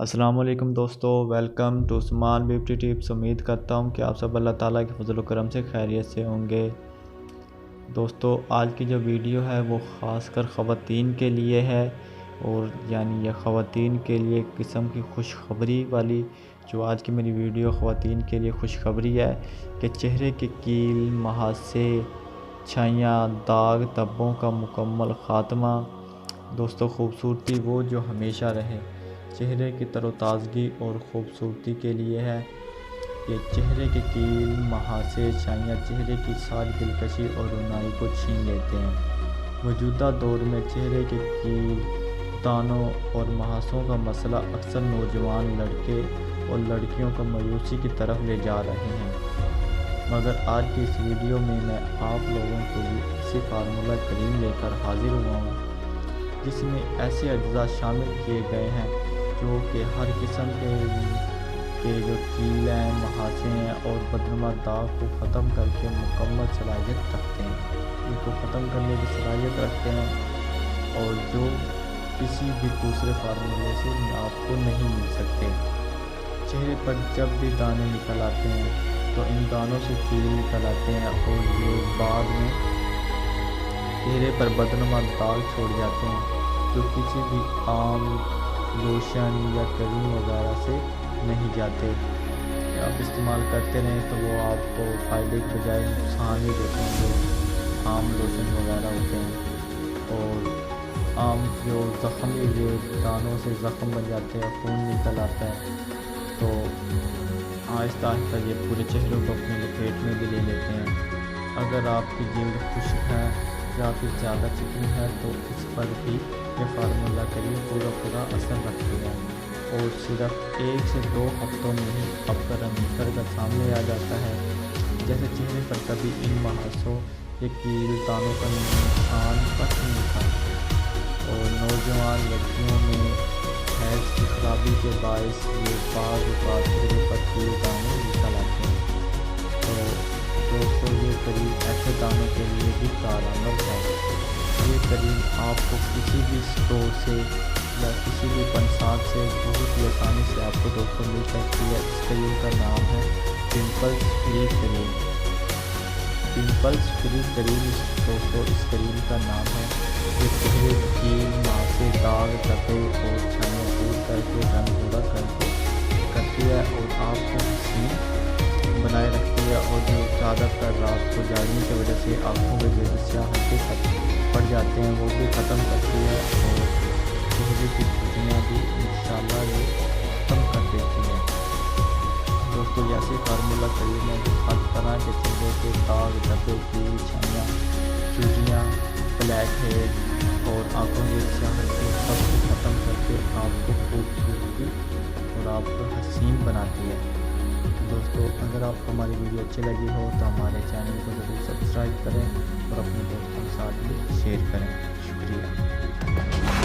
السلام علیکم دوستو، welcome to Usman beauty tips. امید کرتا ہوں کہ آپ سب اللہ تعالیٰ کے فضل و کرم سے خیریت سے ہوں گے۔ دوستو، آج کی جو ویڈیو ہے وہ خاص کر خواتین کے لیے ہے، اور یعنی یہ خواتین کے لیے ایک قسم کی خوشخبری والی جو آج کی میری ویڈیو خواتین کے لیے خوشخبری ہے کہ چہرے کے کیل، مہاسے، چھائیاں، داغ، دھبوں کا مکمل خاتمہ۔ دوستو، خوبصورتی وہ جو ہمیشہ رہے، چہرے کی تر و تازگی اور خوبصورتی کے لیے ہے۔ یہ چہرے کے کیل، مہاسے، چھائیاں چہرے کی ساری دلکشی اور رونائی کو چھین لیتے ہیں۔ موجودہ دور میں چہرے کے کیل، دانوں اور مہاسوں کا مسئلہ اکثر نوجوان لڑکے اور لڑکیوں کو مایوسی کی طرف لے جا رہے ہیں، مگر آج کی اس ویڈیو میں آپ لوگوں کے لیے ایسی فارمولہ کریم لے کر حاضر ہوا ہوں جس میں ایسے اجزاء شامل کیے گئے ہیں جو کہ ہر قسم کے جو کیل ہیں، مہاسے ہیں اور بدنما داغ کو ختم کر کے مکمل صلاحیت رکھتے ہیں، ان کو ختم کرنے کی صلاحیت رکھتے ہیں، اور جو کسی بھی دوسرے فارمولے سے آپ کو نہیں مل سکتے۔ چہرے پر جب بھی دانے نکل آتے ہیں تو ان دانوں سے کیل نکل آتے ہیں، اور یہ بعد میں چہرے پر بدنما داغ چھوڑ جاتے ہیں جو کسی بھی عام لوشن یا کریم وغیرہ سے نہیں جاتے۔ آپ استعمال کرتے رہیں تو وہ آپ کو فائدے کے بجائے نقصان ہی دیتے ہیں، جو عام لوشن وغیرہ ہوتے ہیں، اور عام جو زخم یہ دانوں سے زخم بن جاتے ہیں، خون نکل آتا ہے، تو آہستہ آہستہ یہ پورے چہرے کو اپنے لپیٹ میں بھی لے لیتے ہیں۔ اگر آپ کی جلد خشک ہے یا پھر زیادہ چکنی ہے تو اس پر بھی یہ فارمولہ کریم پورا اثر رکھتی ہے، اور صرف 1 سے 2 ہفتوں میں ہی آپ کا رنگ نکھر کر سامنے آ جاتا ہے۔ جیسے چہرے پر کبھی ان مہاسوں یا کیل دانوں کا نشان تک نہیں تھا، اور نوجوان لڑکیوں میں حیض کی خرابی کے باعث یہ بعض اوقات چہرے پر کیل دانے نکل آتے ہیں۔ تو دوستو، یہ کریم ایسے دانوں کے لیے بھی کارآمد ہے۔ یہ کریم آپ کو کسی بھی اسٹور سے یا کسی بھی پنسال سے بہت ہی آسانی سے آپ کو دوستوں مل سکتی ہے۔ اس کریم کا نام ہے پمپلز فری کریم۔ پمپلز فری کریم دوستو اس کریم کا نام ہے۔ یہ چہرے کیل، مہاسے، داغ، دھبے اور چھائیاں دور کر کے رنگ گوڑا کرتی ہے، اور آپ کو حسین بنائے رکھتی ہے، اور جو زیادہ تر رات کو جاگنے کی وجہ سے آنکھوں میں جو سیاہ ہلکے پڑ جاتے ہیں وہ بھی ختم کرتی ہے، اور چہرے کی جھریاں بھی انشاءاللہ یہ ختم کر دیتی ہے۔ دوستو، ایسے فارمولہ کریم ہے جو ہر طرح کے چہرے کے داغ، دھبے، کیل، چھائیاں، جھریاں، بلیک ہیڈ اور آنکھوں کے سیاہ ہلکے سب کو ختم کر کے آپ کو خوبصورتی اور آپ کو حسین بناتی ہے۔ دوستو، اگر آپ کو ہماری ویڈیو اچھی لگی ہو تو ہمارے چینل کو ضرور سبسکرائب کریں اور اپنے دوستوں کے ساتھ بھی شیئر کریں۔ شکریہ۔